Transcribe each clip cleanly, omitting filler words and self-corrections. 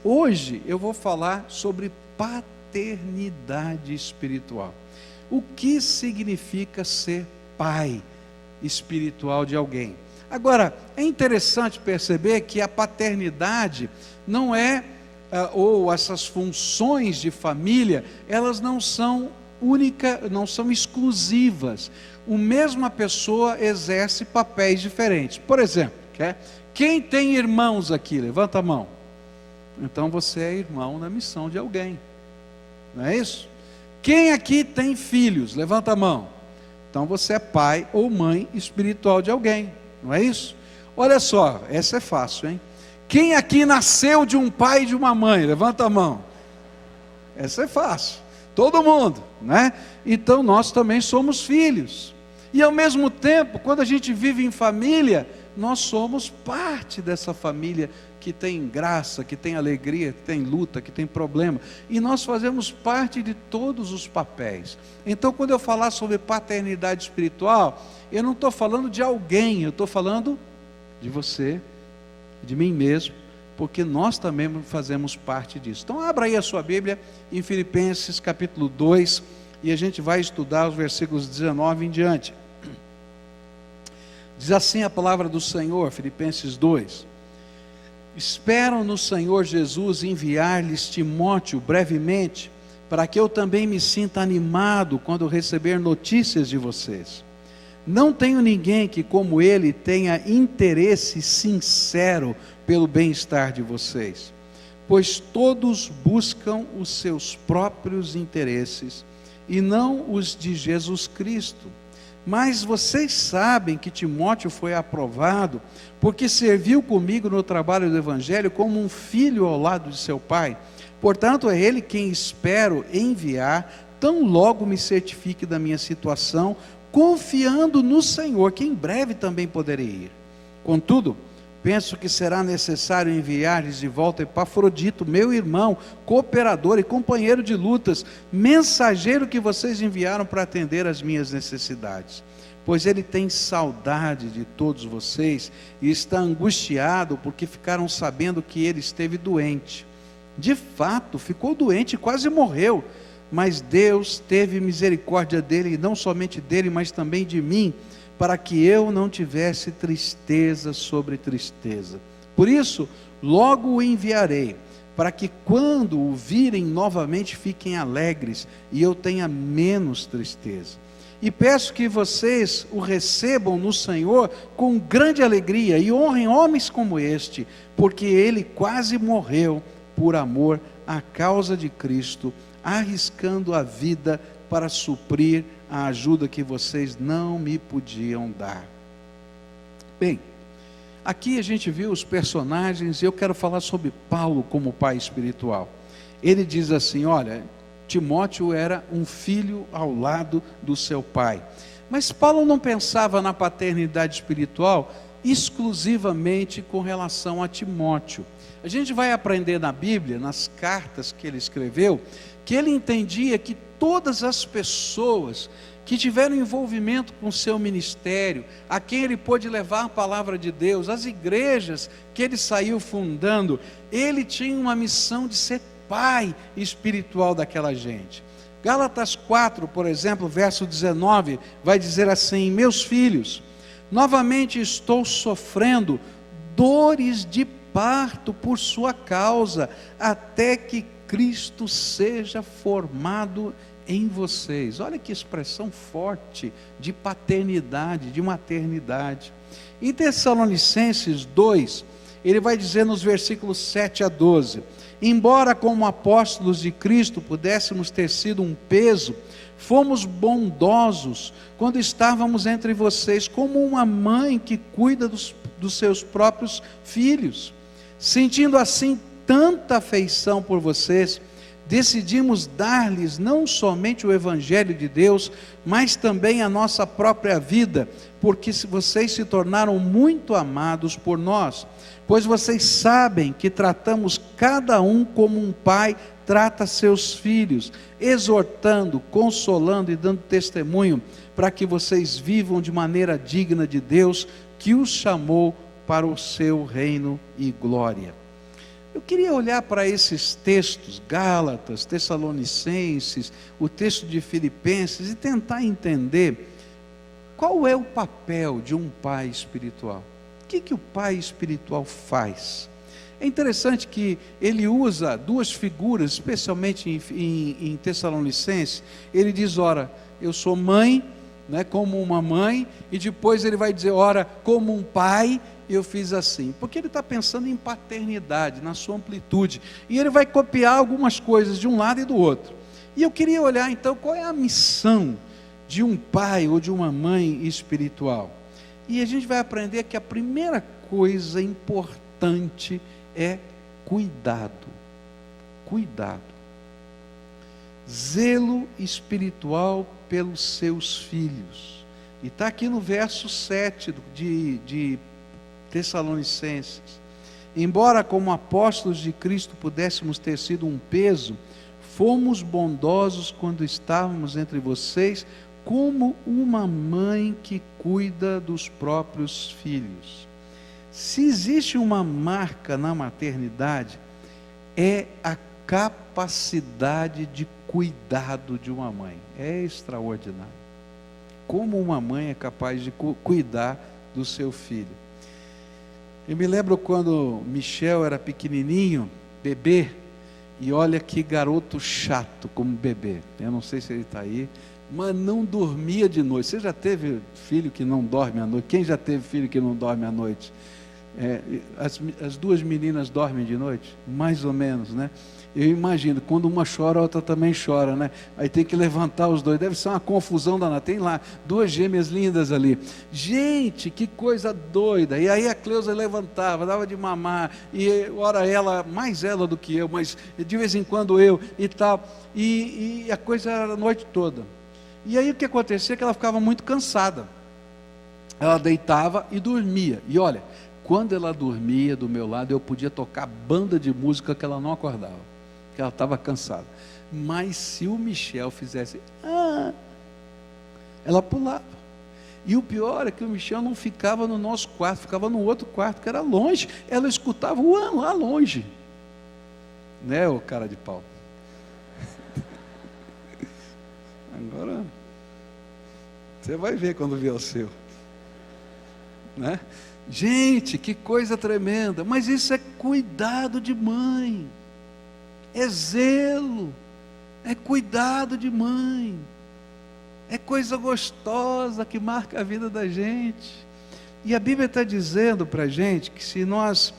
hoje eu vou falar sobre paternidade espiritual. O que significa ser pai espiritual de alguém? Agora, é interessante perceber que a paternidade não é, ou essas funções de família, elas não são únicas, não são exclusivas. A mesma pessoa exerce papéis diferentes. Por exemplo, quem tem irmãos aqui? Levanta a mão. Então você é irmão na missão de alguém, não é isso? Quem aqui tem filhos? Levanta a mão. Então você é pai ou mãe espiritual de alguém, não é isso? Olha só, essa é fácil, hein? Quem aqui nasceu de um pai e de uma mãe? Levanta a mão. Essa é fácil, todo mundo, né? Então nós também somos filhos, e ao mesmo tempo, quando a gente vive em família, nós somos parte dessa família que tem graça, que tem alegria, que tem luta, que tem problema, e nós fazemos parte de todos os papéis. Então, quando eu falar sobre paternidade espiritual, eu não estou falando de alguém, eu estou falando de você, de mim mesmo, porque nós também fazemos parte disso. Então abra aí a sua Bíblia em Filipenses capítulo 2, e a gente vai estudar os versículos 19 em diante. Diz assim a palavra do Senhor, Filipenses 2: espero no Senhor Jesus enviar-lhes Timóteo brevemente, para que eu também me sinta animado quando receber notícias de vocês. Não tenho ninguém que, como ele, tenha interesse sincero pelo bem-estar de vocês, pois todos buscam os seus próprios interesses e não os de Jesus Cristo. Mas vocês sabem que Timóteo foi aprovado, porque serviu comigo no trabalho do Evangelho como um filho ao lado de seu pai. Portanto, é ele quem espero enviar, tão logo me certifique da minha situação, confiando no Senhor, que em breve também poderei ir. Contudo, penso que será necessário enviar-lhes de volta Epafrodito, meu irmão, cooperador e companheiro de lutas, mensageiro que vocês enviaram para atender às minhas necessidades. Pois ele tem saudade de todos vocês e está angustiado porque ficaram sabendo que ele esteve doente. De fato, ficou doente e quase morreu, mas Deus teve misericórdia dele, e não somente dele, mas também de mim, para que eu não tivesse tristeza sobre tristeza. Por isso, logo o enviarei, para que quando o virem novamente fiquem alegres, e eu tenha menos tristeza. E peço que vocês o recebam no Senhor com grande alegria, e honrem homens como este, porque ele quase morreu por amor à causa de Cristo, arriscando a vida para suprir a ajuda que vocês não me podiam dar. Bem, aqui a gente viu os personagens, e eu quero falar sobre Paulo como pai espiritual. Ele diz assim: olha, Timóteo era um filho ao lado do seu pai. Mas Paulo não pensava na paternidade espiritual exclusivamente com relação a Timóteo. A gente vai aprender na Bíblia, nas cartas que ele escreveu, que ele entendia que todas as pessoas que tiveram envolvimento com o seu ministério, a quem ele pôde levar a palavra de Deus, as igrejas que ele saiu fundando, ele tinha uma missão de ser pai espiritual daquela gente. Gálatas 4, por exemplo, verso 19, vai dizer assim: meus filhos, novamente estou sofrendo dores de parto por sua causa, até que Cristo seja formado em vocês. Olha que expressão forte de paternidade, de maternidade. Em Tessalonicenses 2, ele vai dizer nos versículos 7 a 12: embora como apóstolos de Cristo pudéssemos ter sido um peso, fomos bondosos quando estávamos entre vocês, como uma mãe que cuida dos seus próprios filhos. Sentindo assim tanta afeição por vocês, decidimos dar-lhes não somente o Evangelho de Deus, mas também a nossa própria vida, porque vocês se tornaram muito amados por nós, pois vocês sabem que tratamos cada um como um pai trata seus filhos, exortando, consolando e dando testemunho, para que vocês vivam de maneira digna de Deus, que os chamou para o seu reino e glória. Eu queria olhar para esses textos, Gálatas, Tessalonicenses, o texto de Filipenses, e tentar entender qual é o papel de um pai espiritual. O que o pai espiritual faz? É interessante que ele usa duas figuras, especialmente em Tessalonicenses. Ele diz, ora, eu sou mãe, né, como uma mãe, e depois ele vai dizer, ora, como um pai, eu fiz assim, porque ele está pensando em paternidade, na sua amplitude, e ele vai copiar algumas coisas de um lado e do outro. E eu queria olhar então, qual é a missão de um pai ou de uma mãe espiritual? E a gente vai aprender que a primeira coisa importante é cuidado, zelo espiritual pelos seus filhos, e está aqui no verso 7 de Tessalonicenses. Embora como apóstolos de Cristo pudéssemos ter sido um peso, fomos bondosos quando estávamos entre vocês, como uma mãe que cuida dos próprios filhos. Se existe uma marca na maternidade, é a capacidade de cuidado de uma mãe. É extraordinário. Como uma mãe é capaz de cuidar do seu filho. Eu me lembro quando Michel era pequenininho, bebê, e olha que garoto chato como bebê. Eu não sei se ele está aí, mas não dormia de noite. Você já teve filho que não dorme à noite? Quem já teve filho que não dorme à noite? As duas meninas dormem de noite? Mais ou menos, né? Eu imagino, quando uma chora, a outra também chora, né? Aí tem que levantar os dois, deve ser uma confusão danada. Tem lá, duas gêmeas lindas ali. Gente, que coisa doida. E aí a Cleusa levantava, dava de mamar, e ora ela, mais ela do que eu, mas de vez em quando eu, e tal. E a coisa era a noite toda. E aí o que acontecia é que ela ficava muito cansada. Ela deitava e dormia. E olha, quando ela dormia do meu lado, eu podia tocar banda de música que ela não acordava, porque ela estava cansada. Mas se o Michel fizesse, ela pulava. E o pior é que o Michel não ficava no nosso quarto, ficava no outro quarto, que era longe. Ela escutava o ano lá longe. Né, ô cara de pau? Agora, você vai ver quando vier o seu. Né? Gente, que coisa tremenda. Mas isso é cuidado de mãe, é zelo, é cuidado de mãe, é coisa gostosa que marca a vida da gente. E a Bíblia está dizendo para a gente que se nós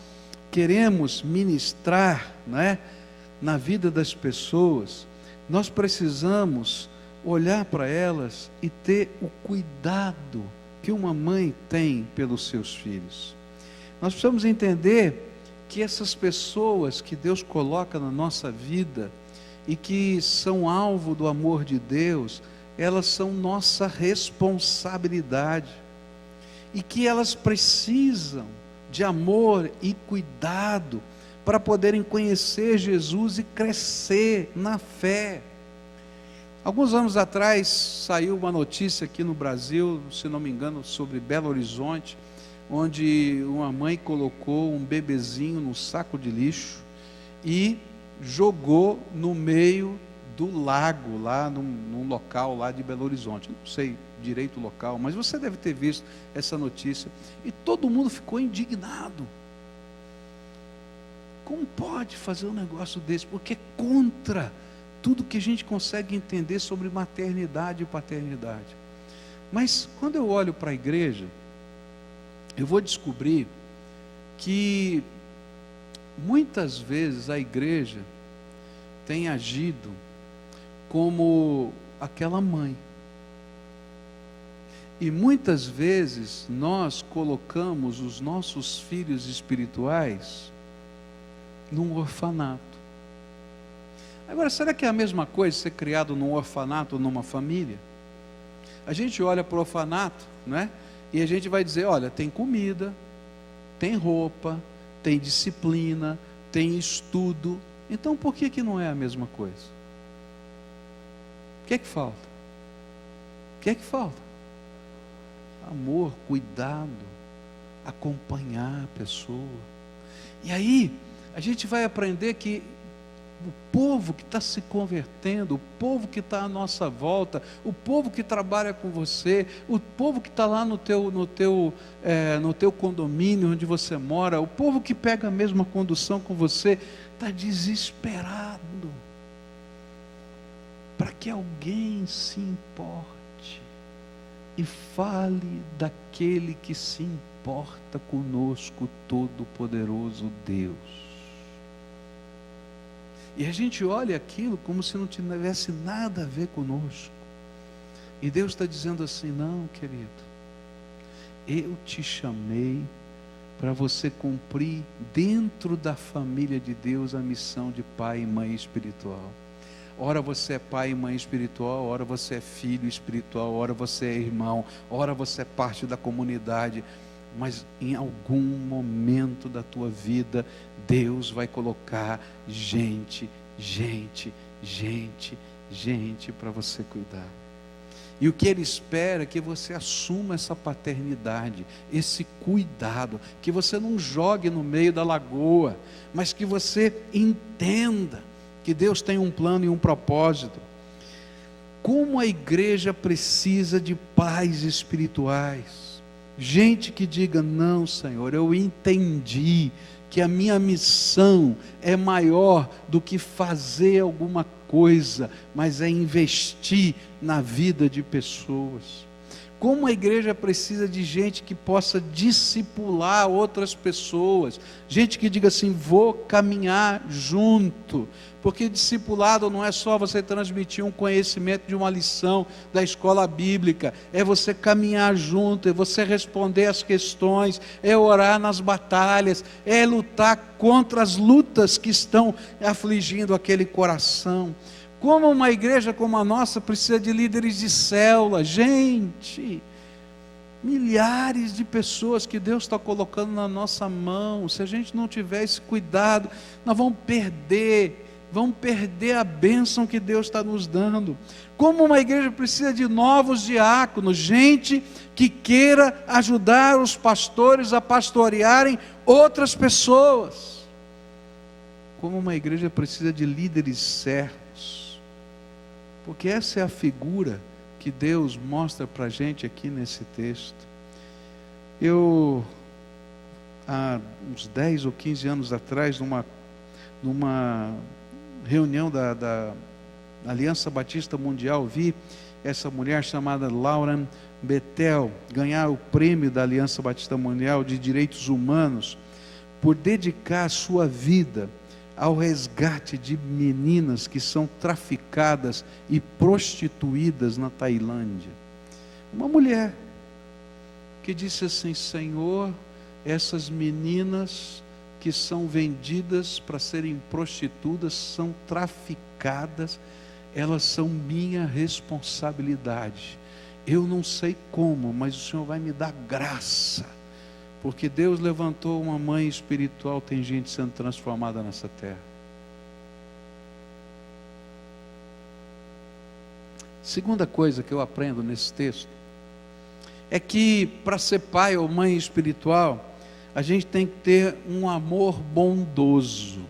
queremos ministrar, né, na vida das pessoas, nós precisamos olhar para elas e ter o cuidado que uma mãe tem pelos seus filhos. Nós precisamos entender que essas pessoas que Deus coloca na nossa vida e que são alvo do amor de Deus, elas são nossa responsabilidade, e que elas precisam de amor e cuidado para poderem conhecer Jesus e crescer na fé. Alguns anos atrás saiu uma notícia aqui no Brasil, se não me engano, sobre Belo Horizonte, onde uma mãe colocou um bebezinho num saco de lixo e jogou no meio do lago, lá num local lá de Belo Horizonte. Não sei direito o local, mas você deve ter visto essa notícia. E todo mundo ficou indignado. Como pode fazer um negócio desse? Porque é contra tudo que a gente consegue entender sobre maternidade e paternidade. Mas quando eu olho para a igreja, eu vou descobrir que muitas vezes a igreja tem agido como aquela mãe. E muitas vezes nós colocamos os nossos filhos espirituais num orfanato. Agora, será que é a mesma coisa ser criado num orfanato ou numa família? A gente olha para o orfanato, né? E a gente vai dizer, olha, tem comida, tem roupa, tem disciplina, tem estudo. Então por que não é a mesma coisa? O que é que falta? O que é que falta? Amor, cuidado, acompanhar a pessoa. E aí, a gente vai aprender que o povo que está se convertendo, o povo que está à nossa volta, o povo que trabalha com você, o povo que está lá no teu condomínio onde você mora, o povo que pega a mesma condução com você, está desesperado para que alguém se importe e fale daquele que se importa conosco, Todo-Poderoso Deus. E a gente olha aquilo como se não tivesse nada a ver conosco. E Deus está dizendo assim: não, querido, eu te chamei para você cumprir dentro da família de Deus a missão de pai e mãe espiritual. Ora você é pai e mãe espiritual, ora você é filho espiritual, ora você é irmão, ora você é parte da comunidade. Mas em algum momento da tua vida, Deus vai colocar gente para você cuidar. E o que Ele espera é que você assuma essa paternidade, esse cuidado, que você não jogue no meio da lagoa, mas que você entenda que Deus tem um plano e um propósito. Como a igreja precisa de pais espirituais. Gente que diga: não, Senhor, eu entendi que a minha missão é maior do que fazer alguma coisa, mas é investir na vida de pessoas. Como a igreja precisa de gente que possa discipular outras pessoas, gente que diga assim: vou caminhar junto, porque discipulado não é só você transmitir um conhecimento de uma lição da escola bíblica, é você caminhar junto, é você responder as questões, é orar nas batalhas, é lutar contra as lutas que estão afligindo aquele coração. Como uma igreja como a nossa precisa de líderes de célula, gente, milhares de pessoas que Deus está colocando na nossa mão. Se a gente não tiver esse cuidado, nós vamos perder a bênção que Deus está nos dando. Como uma igreja precisa de novos diáconos, gente que queira ajudar os pastores a pastorearem outras pessoas. Como uma igreja precisa de líderes servos, porque essa é a figura que Deus mostra para a gente aqui nesse texto. Eu, há uns 10 ou 15 anos atrás, numa reunião da Aliança Batista Mundial, vi essa mulher chamada Lauren Bethel ganhar o prêmio da Aliança Batista Mundial de Direitos Humanos por dedicar a sua vida ao resgate de meninas que são traficadas e prostituídas na Tailândia. Uma mulher que disse assim: Senhor, essas meninas que são vendidas para serem prostitutas, são traficadas, elas são minha responsabilidade. Eu não sei como, mas o Senhor vai me dar graça, porque Deus levantou uma mãe espiritual, tem gente sendo transformada nessa terra. Segunda coisa que eu aprendo nesse texto é que para ser pai ou mãe espiritual, a gente tem que ter um amor bondoso.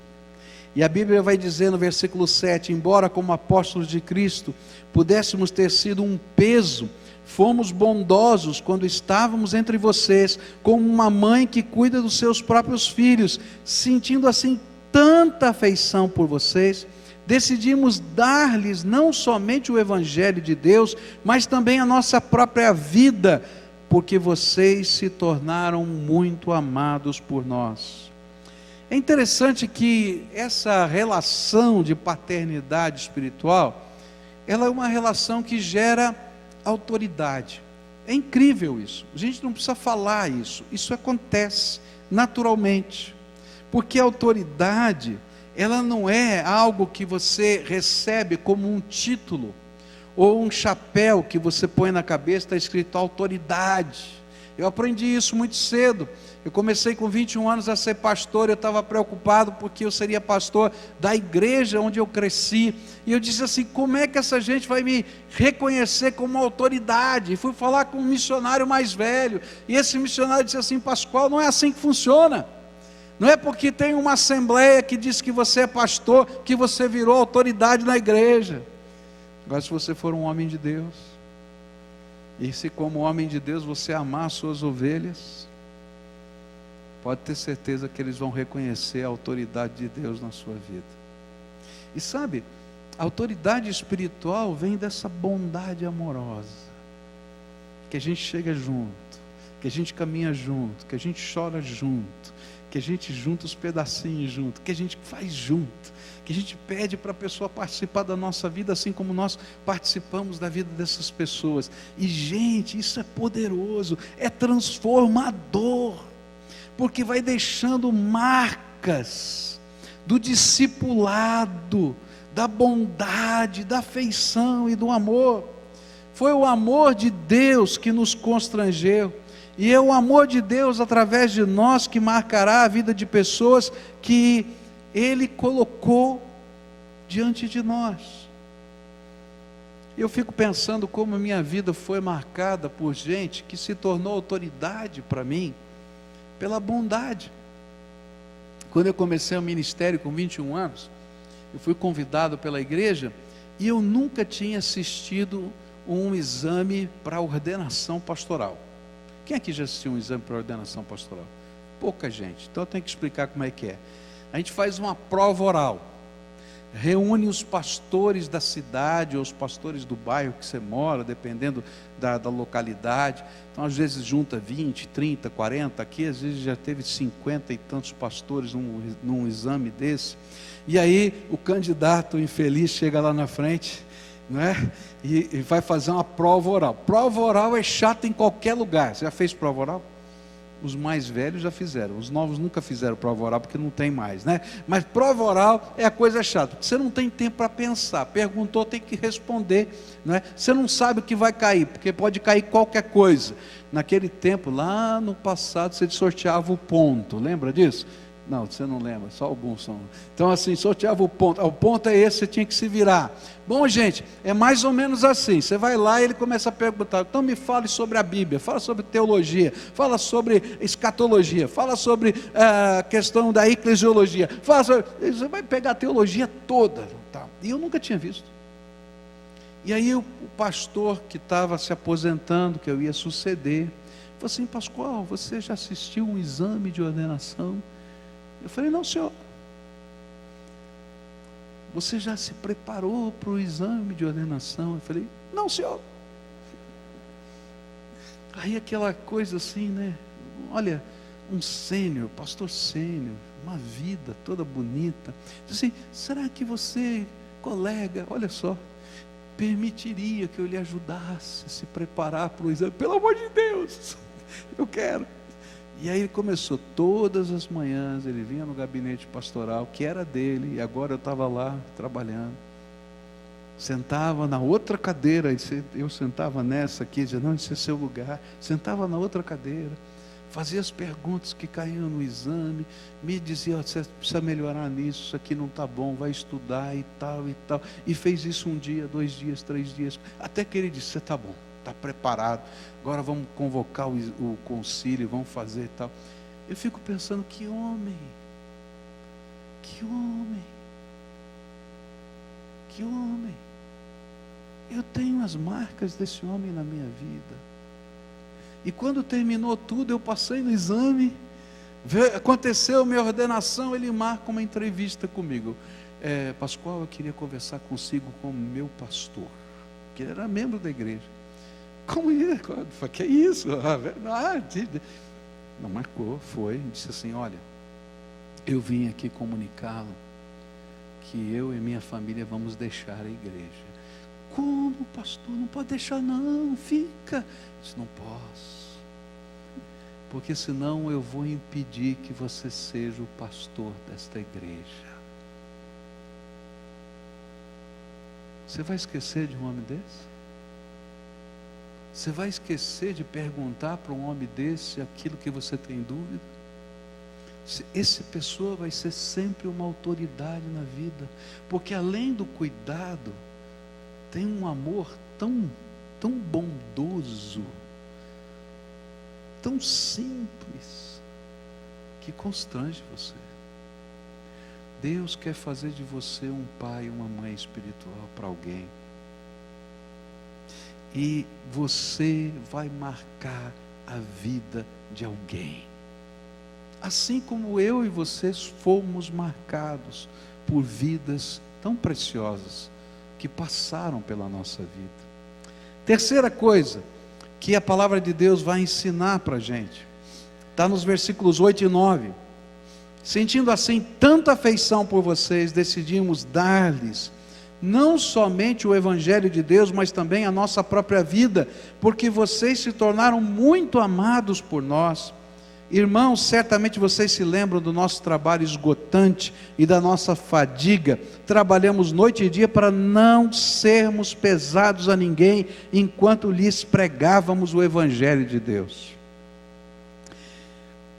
E a Bíblia vai dizer no versículo 7, embora como apóstolos de Cristo pudéssemos ter sido um peso, fomos bondosos quando estávamos entre vocês, como uma mãe que cuida dos seus próprios filhos, sentindo assim tanta afeição por vocês, decidimos dar-lhes não somente o Evangelho de Deus, mas também a nossa própria vida, porque vocês se tornaram muito amados por nós. É interessante que essa relação de paternidade espiritual, ela é uma relação que gera autoridade. É incrível isso. A gente não precisa falar isso. Isso acontece naturalmente. Porque a autoridade, ela não é algo que você recebe como um título ou um chapéu que você põe na cabeça, está escrito autoridade. Eu aprendi isso muito cedo. Eu comecei com 21 anos a ser pastor. Eu estava preocupado porque eu seria pastor da igreja onde eu cresci. E eu disse assim: como é que essa gente vai me reconhecer como autoridade? E fui falar com um missionário mais velho. E esse missionário disse assim: Pascoal, não é assim que funciona. Não é porque tem uma assembleia que diz que você é pastor, que você virou autoridade na igreja. Agora, se você for um homem de Deus, e se como homem de Deus você amar as suas ovelhas, pode ter certeza que eles vão reconhecer a autoridade de Deus na sua vida. E sabe, a autoridade espiritual vem dessa bondade amorosa, que a gente chega junto, que a gente caminha junto, que a gente chora junto, que a gente junta os pedacinhos junto, que a gente faz junto, que a gente pede para a pessoa participar da nossa vida, assim como nós participamos da vida dessas pessoas. E gente, isso é poderoso, é transformador, porque vai deixando marcas do discipulado, da bondade, da afeição e do amor. Foi o amor de Deus que nos constrangeu, e é o amor de Deus através de nós que marcará a vida de pessoas que Ele colocou diante de nós. Eu fico pensando como a minha vida foi marcada por gente que se tornou autoridade para mim, pela bondade. Quando eu comecei o ministério com 21 anos, eu fui convidado pela igreja, e eu nunca tinha assistido um exame para ordenação pastoral. Quem aqui já assistiu um exame para ordenação pastoral? Pouca gente, então eu tenho que explicar como é que é. A gente faz uma prova oral, reúne os pastores da cidade, ou os pastores do bairro que você mora, dependendo da localidade. Então às vezes junta 20, 30, 40, aqui às vezes já teve 50 e tantos pastores num exame desse. E aí o candidato infeliz chega lá na frente, não é? E vai fazer uma prova oral. Prova oral é chata em qualquer lugar. Você já fez prova oral? Os mais velhos já fizeram, os novos nunca fizeram prova oral, porque não tem mais, né? Mas prova oral é a coisa chata, porque você não tem tempo para pensar. Perguntou, tem que responder, não é? Você não sabe o que vai cair, porque pode cair qualquer coisa. Naquele tempo, lá no passado, você sorteava o ponto, lembra disso? Não, você não lembra, só alguns são. Então assim, sorteava o ponto é esse, você tinha que se virar. Bom, gente, é mais ou menos assim. Você vai lá e ele começa a perguntar: então me fale sobre a Bíblia, fala sobre teologia, fala sobre escatologia, fala sobre a questão da eclesiologia, você vai pegar a teologia toda, tá? E eu nunca tinha visto. E aí o pastor que estava se aposentando, que eu ia suceder, falou assim: Pascoal, você já assistiu um exame de ordenação? Eu falei: não, senhor. Você já se preparou para o exame de ordenação? Eu falei: não, senhor. Aí aquela coisa assim, né? Olha, um sênior, pastor sênior, uma vida toda bonita. Disse assim: será que você, colega, olha só, permitiria que eu lhe ajudasse a se preparar para o exame? Pelo amor de Deus, eu quero. E aí ele começou, todas as manhãs ele vinha no gabinete pastoral, que era dele, e agora eu estava lá trabalhando. Sentava na outra cadeira, eu sentava nessa aqui, dizia: não, esse é seu lugar. Sentava na outra cadeira, fazia as perguntas que caíam no exame, me dizia: você precisa melhorar nisso, isso aqui não está bom, vai estudar e tal e tal. E fez isso 1 dia, 2 dias, 3 dias, até que ele disse: você está bom, está preparado, agora vamos convocar o concílio, vamos fazer e tal. Eu fico pensando: que homem, que homem, que homem. Eu tenho as marcas desse homem na minha vida. E quando terminou tudo, eu passei no exame, aconteceu minha ordenação, ele marca uma entrevista comigo. Pascoal, eu queria conversar consigo como meu pastor, que ele era membro da igreja. Como é? Que é isso? Não marcou, foi, disse assim: olha, eu vim aqui comunicá-lo que eu e minha família vamos deixar a igreja. Como, pastor? Não pode deixar não, fica. Eu disse: não posso, porque senão eu vou impedir que você seja o pastor desta igreja. Você vai esquecer de um homem desse? Você vai esquecer de perguntar para um homem desse aquilo que você tem dúvida? Essa pessoa vai ser sempre uma autoridade na vida, porque além do cuidado, tem um amor tão bondoso, tão simples, que constrange você. Deus quer fazer de você um pai e uma mãe espiritual para alguém. E você vai marcar a vida de alguém. Assim como eu e vocês fomos marcados por vidas tão preciosas que passaram pela nossa vida. Terceira coisa que a palavra de Deus vai ensinar para a gente, está nos versículos 8 e 9. Sentindo assim tanta afeição por vocês, decidimos dar-lhes não somente o Evangelho de Deus, mas também a nossa própria vida, porque vocês se tornaram muito amados por nós. Irmãos, certamente vocês se lembram do nosso trabalho esgotante e da nossa fadiga. Trabalhamos noite e dia para não sermos pesados a ninguém, enquanto lhes pregávamos o Evangelho de Deus.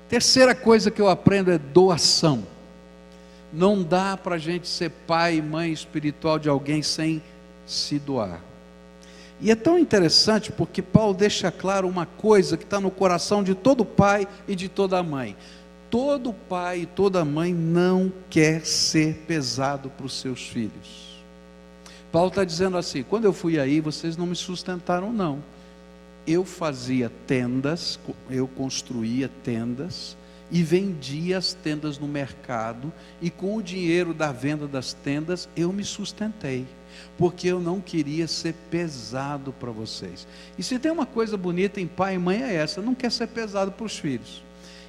Terceira coisa que eu aprendo é doação. Não dá para a gente ser pai e mãe espiritual de alguém sem se doar. E é tão interessante porque Paulo deixa claro uma coisa que está no coração de todo pai e de toda mãe. Todo pai e toda mãe não quer ser pesado para os seus filhos. Paulo está dizendo assim: quando eu fui aí, vocês não me sustentaram não. Eu fazia tendas, eu construía tendas e vendia as tendas no mercado, e com o dinheiro da venda das tendas eu me sustentei, porque eu não queria ser pesado para vocês. E se tem uma coisa bonita em pai e mãe é essa: não quer ser pesado para os filhos.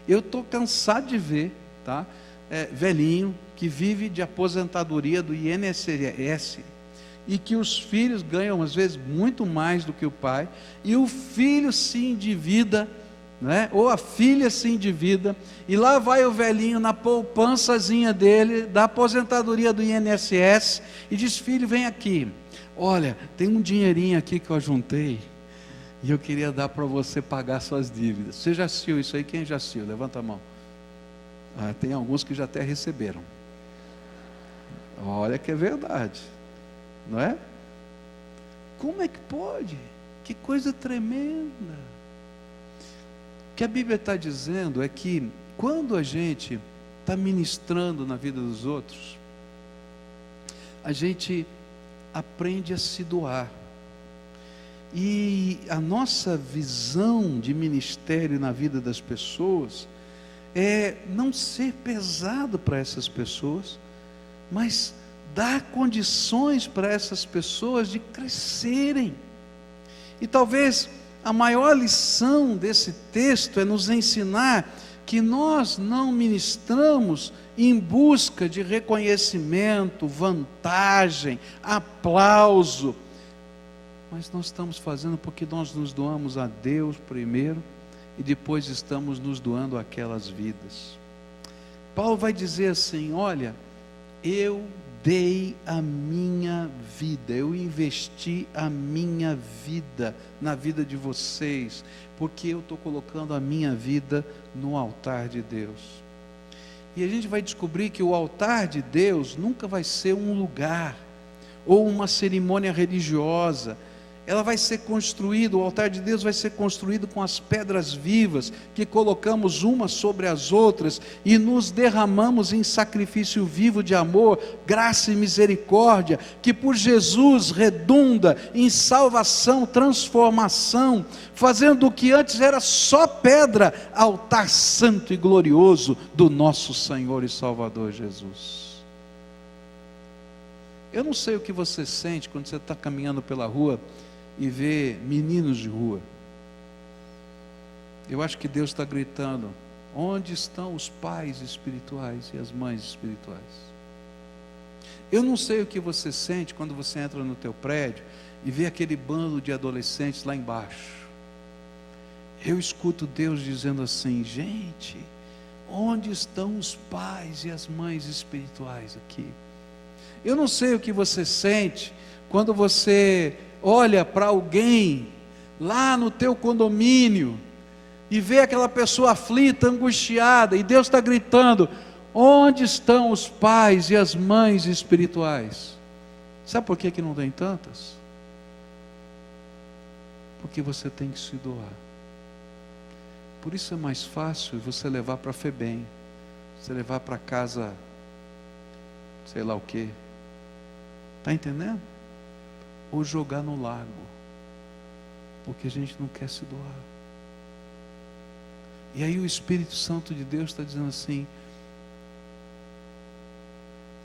Eu estou cansado de ver, tá? Velhinho que vive de aposentadoria do INSS, e que os filhos ganham às vezes muito mais do que o pai, e o filho se endivida, né? Ou a filha se endivida, e lá vai o velhinho na poupançazinha dele, da aposentadoria do INSS, e diz: filho, vem aqui, olha, tem um dinheirinho aqui que eu juntei, e eu queria dar para você pagar suas dívidas. Você já assistiu isso aí? Quem já assistiu? Levanta a mão. Tem alguns que já até receberam. Olha que é verdade, não é? Como é que pode? Que coisa tremenda. O que a Bíblia está dizendo é que quando a gente está ministrando na vida dos outros, a gente aprende a se doar. E a nossa visão de ministério na vida das pessoas é não ser pesado para essas pessoas, mas dar condições para essas pessoas de crescerem. E talvez a maior lição desse texto é nos ensinar que nós não ministramos em busca de reconhecimento, vantagem, aplauso, mas nós estamos fazendo porque nós nos doamos a Deus primeiro e depois estamos nos doando àquelas vidas. Paulo vai dizer assim: olha, eu dei a minha vida, eu investi a minha vida na vida de vocês, porque eu estou colocando a minha vida no altar de Deus. E a gente vai descobrir que o altar de Deus nunca vai ser um lugar ou uma cerimônia religiosa. Ela vai ser construída, o altar de Deus vai ser construído com as pedras vivas, que colocamos umas sobre as outras, e nos derramamos em sacrifício vivo de amor, graça e misericórdia, que por Jesus redunda em salvação, transformação, fazendo o que antes era só pedra, altar santo e glorioso do nosso Senhor e Salvador Jesus. Eu não sei o que você sente quando você está caminhando pela rua e vê meninos de rua. Eu acho que Deus está gritando: onde estão os pais espirituais e as mães espirituais? Eu não sei o que você sente quando você entra no teu prédio e vê aquele bando de adolescentes lá embaixo. Eu escuto Deus dizendo assim: gente, onde estão os pais e as mães espirituais aqui? Eu não sei o que você sente quando você olha para alguém lá no teu condomínio e vê aquela pessoa aflita, angustiada, e Deus está gritando: onde estão os pais e as mães espirituais? Sabe por que não tem tantas? Porque você tem que se doar. Por isso é mais fácil você levar para a FEBEM, você levar para casa, sei lá o quê. Está entendendo? Ou jogar no lago, porque a gente não quer se doar. E aí o Espírito Santo de Deus está dizendo assim: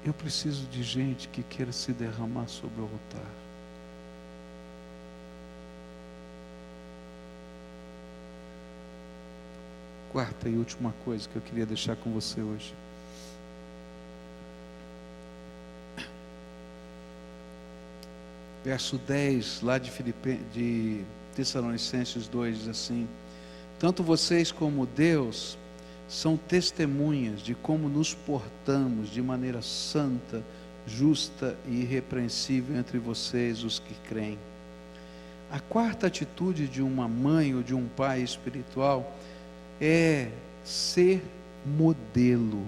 eu preciso de gente que queira se derramar sobre o altar. Quarta e última coisa que eu queria deixar com você hoje. Verso 10, lá de Tessalonicenses 2, diz assim: tanto vocês como Deus são testemunhas de como nos portamos de maneira santa, justa e irrepreensível entre vocês, os que creem. A quarta atitude de uma mãe ou de um pai espiritual é ser modelo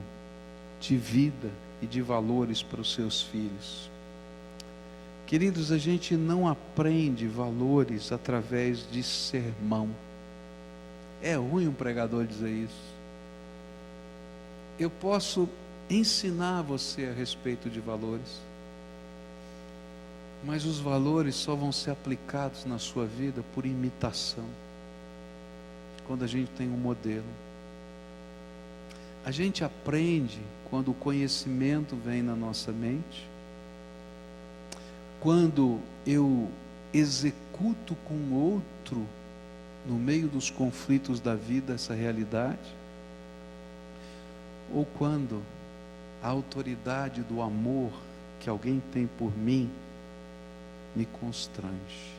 de vida e de valores para os seus filhos. Queridos, a gente não aprende valores através de sermão. É ruim um pregador dizer isso. Eu posso ensinar você a respeito de valores, mas os valores só vão ser aplicados na sua vida por imitação, quando a gente tem um modelo. A gente aprende quando o conhecimento vem na nossa mente, quando eu executo com outro, no meio dos conflitos da vida, essa realidade, ou quando a autoridade do amor que alguém tem por mim me constrange.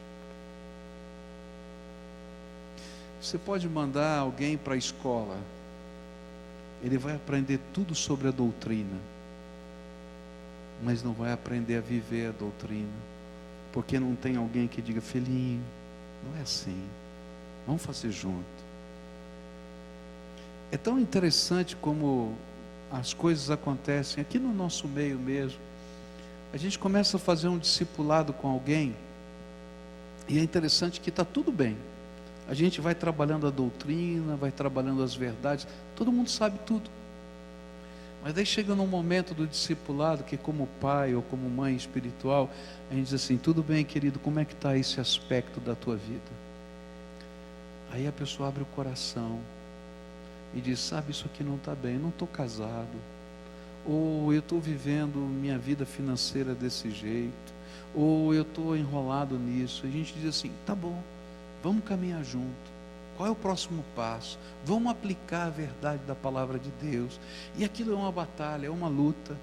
Você pode mandar alguém para a escola, ele vai aprender tudo sobre a doutrina, mas não vai aprender a viver a doutrina, porque não tem alguém que diga: filhinho, não é assim, vamos fazer junto. É tão interessante como as coisas acontecem aqui no nosso meio mesmo. A gente começa a fazer um discipulado com alguém, e é interessante que está tudo bem. A gente vai trabalhando a doutrina, vai trabalhando as verdades, todo mundo sabe tudo. Mas daí chega num momento do discipulado que, como pai ou como mãe espiritual, a gente diz assim: tudo bem, querido, como é que está esse aspecto da tua vida? Aí a pessoa abre o coração e diz: sabe, isso aqui não está bem, eu não estou casado, ou eu estou vivendo minha vida financeira desse jeito, ou eu estou enrolado nisso. A gente diz assim: tá bom, vamos caminhar junto. Qual é o próximo passo? Vamos aplicar a verdade da palavra de Deus. E aquilo é uma batalha, é uma luta.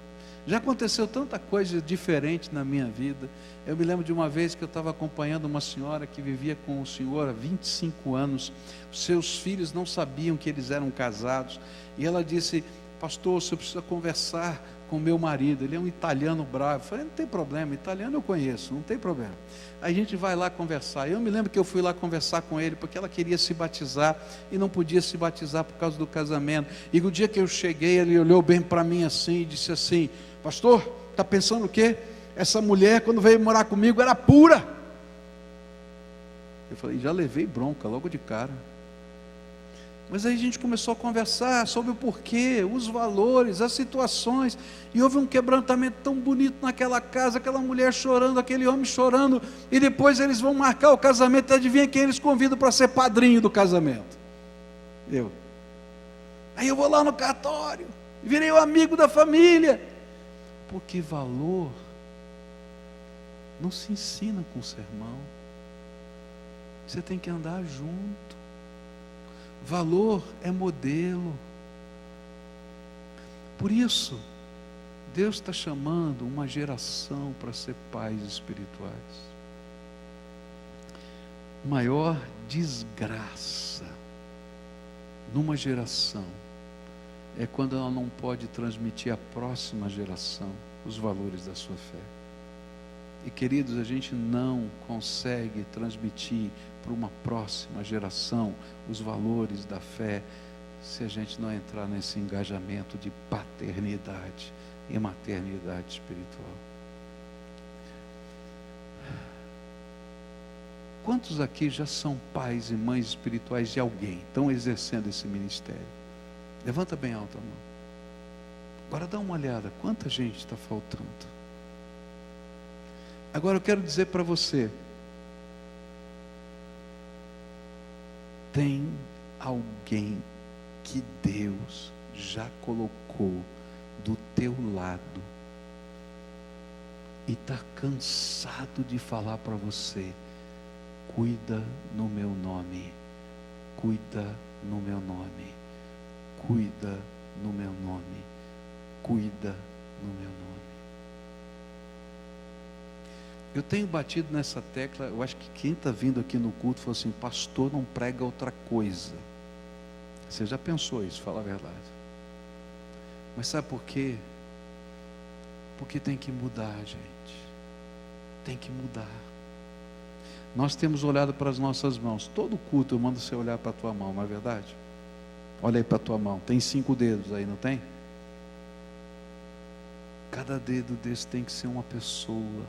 Já aconteceu tanta coisa diferente na minha vida. Eu me lembro de uma vez que eu estava acompanhando uma senhora que vivia com o senhor há 25 anos. Seus filhos não sabiam que eles eram casados. E ela disse: pastor, você precisa conversar com meu marido, ele é um italiano bravo. Eu falei: não tem problema, italiano eu conheço, não tem problema. Aí a gente vai lá conversar. Eu me lembro que eu fui lá conversar com ele, porque ela queria se batizar, e não podia se batizar por causa do casamento. E no dia que eu cheguei, ele olhou bem para mim assim, e disse assim: pastor, está pensando o quê? Essa mulher, quando veio morar comigo, era pura. Eu falei: já levei bronca logo de cara. Mas aí a gente começou a conversar sobre o porquê, os valores, as situações, e houve um quebrantamento tão bonito naquela casa, aquela mulher chorando, aquele homem chorando, e depois eles vão marcar o casamento. Adivinha quem eles convidam para ser padrinho do casamento? Eu. Aí eu vou lá no cartório, virei o amigo da família, porque valor não se ensina com sermão, você tem que andar junto. Valor é modelo. Por isso, Deus está chamando uma geração para ser pais espirituais. Maior desgraça numa geração é quando ela não pode transmitir à próxima geração os valores da sua fé. E queridos, a gente não consegue transmitir para uma próxima geração os valores da fé se a gente não entrar nesse engajamento de paternidade e maternidade espiritual. Quantos aqui já são pais e mães espirituais de alguém, estão exercendo esse ministério? Levanta bem alto a mão. Agora dá uma olhada, quanta gente está faltando. Agora eu quero dizer para você, tem alguém que Deus já colocou do teu lado e está cansado de falar para você: cuida no meu nome, cuida no meu nome, cuida no meu nome, cuida no meu nome. Eu tenho batido nessa tecla. Eu acho que quem está vindo aqui no culto falou assim: pastor, não prega outra coisa. Você já pensou isso, fala a verdade. Mas sabe por quê? Porque tem que mudar, gente. Tem que mudar. Nós temos olhado para as nossas mãos. Todo culto eu mando você olhar para a tua mão, não é verdade? Olha aí para a tua mão. Tem 5 dedos aí, não tem? Cada dedo desse tem que ser uma pessoa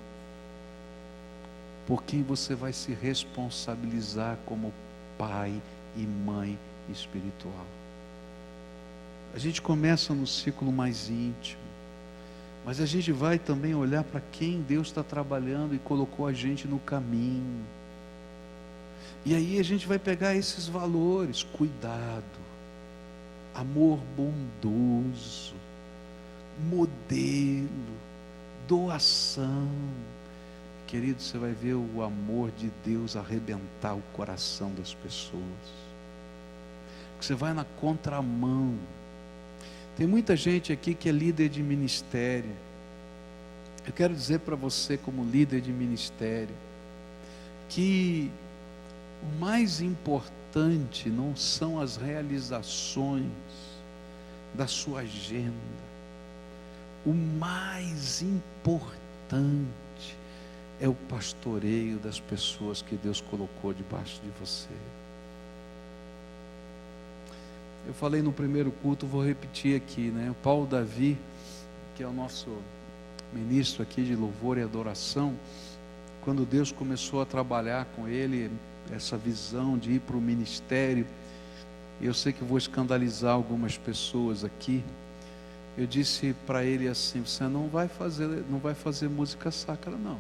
por quem você vai se responsabilizar como pai e mãe espiritual. A gente começa no círculo mais íntimo, mas a gente vai também olhar para quem Deus está trabalhando e colocou a gente no caminho. E aí a gente vai pegar esses valores: cuidado, amor bondoso, modelo, doação. Querido, você vai ver o amor de Deus arrebentar o coração das pessoas. Você vai na contramão. Tem muita gente aqui que é líder de ministério. Eu quero dizer para você, como líder de ministério, que o mais importante não são as realizações da sua agenda. O mais importante é o pastoreio das pessoas que Deus colocou debaixo de você. Eu falei no primeiro culto, vou repetir aqui, né? O Paulo Davi, que é o nosso ministro aqui de louvor e adoração, quando Deus começou a trabalhar com ele essa visão de ir para o ministério, eu sei que vou escandalizar algumas pessoas aqui. Eu disse para ele assim: você não vai fazer música sacra, não.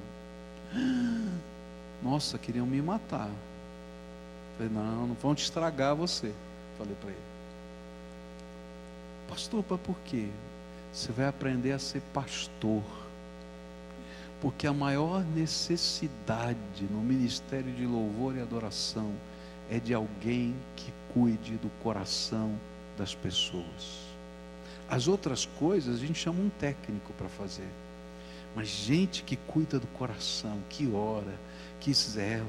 Nossa, queriam me matar. Falei: não vão te estragar você. Falei para ele: pastor, para por quê? Você vai aprender a ser pastor. Porque a maior necessidade no ministério de louvor e adoração é de alguém que cuide do coração das pessoas. As outras coisas a gente chama um técnico para fazer. Mas gente que cuida do coração, que ora, que zela,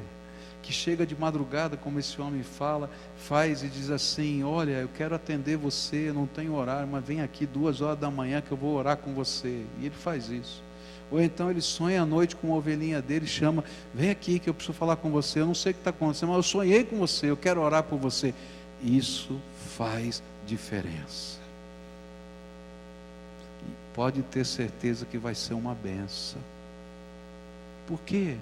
que chega de madrugada, como esse homem faz e diz assim: olha, eu quero atender você, eu não tenho horário, mas vem aqui 2 horas da manhã que eu vou orar com você. E ele faz isso. Ou então ele sonha à noite com uma ovelhinha dele, chama: vem aqui que eu preciso falar com você, eu não sei o que está acontecendo, mas eu sonhei com você, eu quero orar por você. Isso faz diferença. Pode ter certeza que vai ser uma benção. Por quê?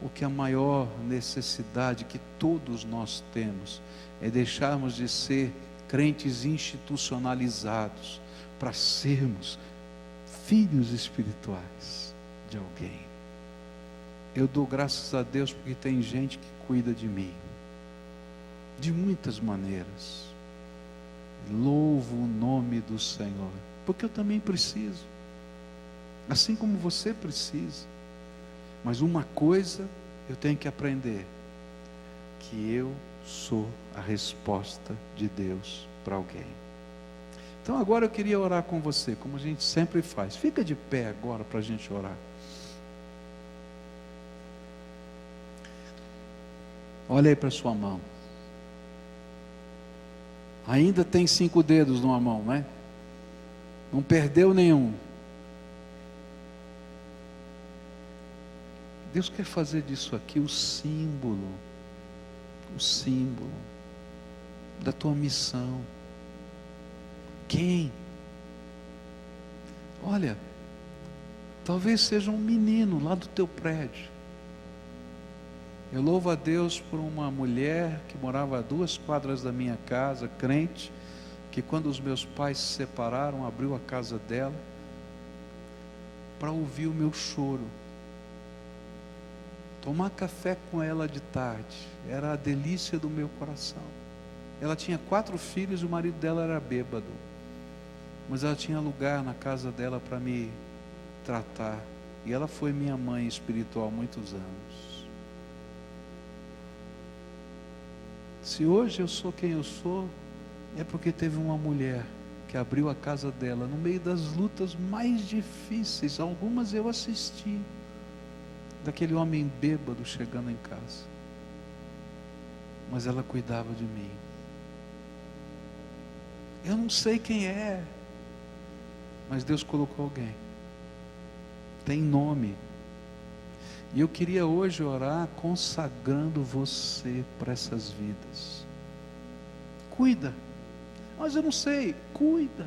Porque a maior necessidade que todos nós temos é deixarmos de ser crentes institucionalizados para sermos filhos espirituais de alguém. Eu dou graças a Deus porque tem gente que cuida de mim de muitas maneiras. Louvo o nome do Senhor, porque eu também preciso, assim como você precisa. Mas uma coisa eu tenho que aprender: que eu sou a resposta de Deus para alguém. Então agora eu queria orar com você, como a gente sempre faz. Fica de pé agora para a gente orar. Olha aí para a sua mão. Ainda tem 5 dedos numa mão, né? Não perdeu nenhum. Deus quer fazer disso aqui o símbolo da tua missão. Quem? Olha, talvez seja um menino lá do teu prédio. Eu louvo a Deus por uma mulher que morava a 2 quadras da minha casa, crente, que quando os meus pais se separaram, abriu a casa dela para ouvir o meu choro. Tomar café com ela de tarde era a delícia do meu coração. Ela tinha 4 filhos e o marido dela era bêbado, mas ela tinha lugar na casa dela para me tratar, e ela foi minha mãe espiritual muitos anos. Se hoje eu sou quem eu sou, é porque teve uma mulher que abriu a casa dela no meio das lutas mais difíceis. Algumas eu assisti, daquele homem bêbado chegando em casa, mas ela cuidava de mim. Eu não sei quem é, mas Deus colocou alguém, tem nome, e eu queria hoje orar consagrando você para essas vidas. Cuida. Mas eu não sei, cuida,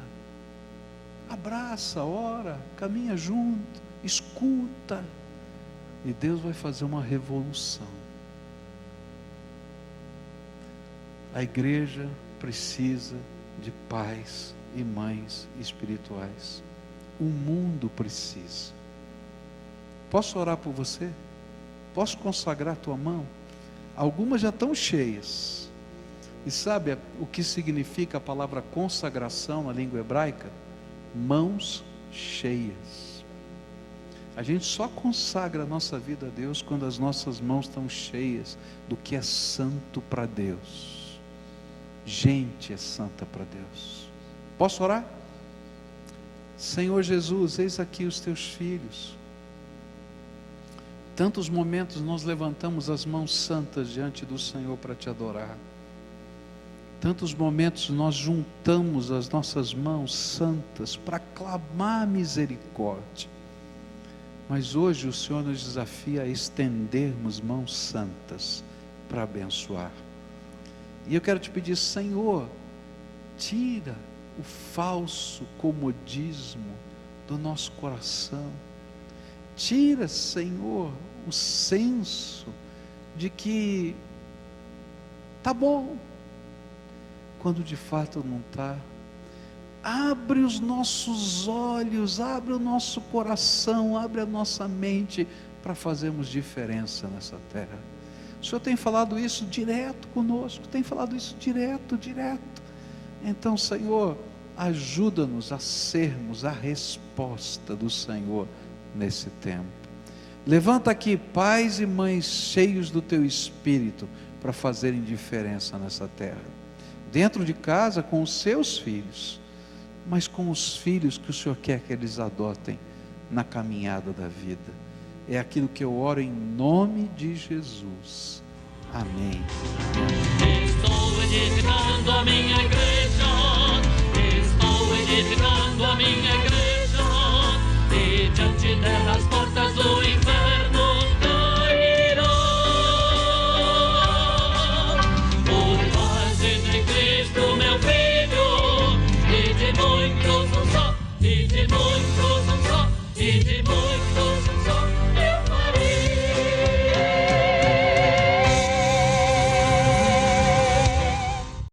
abraça, ora, caminha junto, escuta, e Deus vai fazer uma revolução. A igreja precisa de pais e mães espirituais. O mundo precisa. Posso orar por você? Posso consagrar a tua mão? Algumas já estão cheias. E sabe o que significa a palavra consagração na língua hebraica? Mãos cheias. A gente só consagra a nossa vida a Deus quando as nossas mãos estão cheias do que é santo para Deus. Gente é santa para Deus. Posso orar? Senhor Jesus, eis aqui os teus filhos. Tantos momentos nós levantamos as mãos santas diante do Senhor para te adorar. Tantos momentos nós juntamos as nossas mãos santas para clamar misericórdia. Mas hoje o Senhor nos desafia a estendermos mãos santas para abençoar. E eu quero te pedir, Senhor, tira o falso comodismo do nosso coração. Tira, Senhor, o senso de que tá bom, quando de fato não está. Abre os nossos olhos, abre o nosso coração, abre a nossa mente para fazermos diferença nessa terra. O Senhor tem falado isso direto conosco, tem falado isso direto. Então, Senhor, ajuda-nos a sermos a resposta do Senhor nesse tempo. Levanta aqui pais e mães cheios do Teu Espírito para fazerem diferença nessa terra. Dentro de casa com os seus filhos, mas com os filhos que o Senhor quer que eles adotem na caminhada da vida. É aquilo que eu oro em nome de Jesus. Amém. Estou edificando a minha igreja, estou edificando a minha igreja, e diante dela as portas do inferno cairão. Por base de Cristo, meu filho, e de muitos um só, e de muitos um só, e de muitos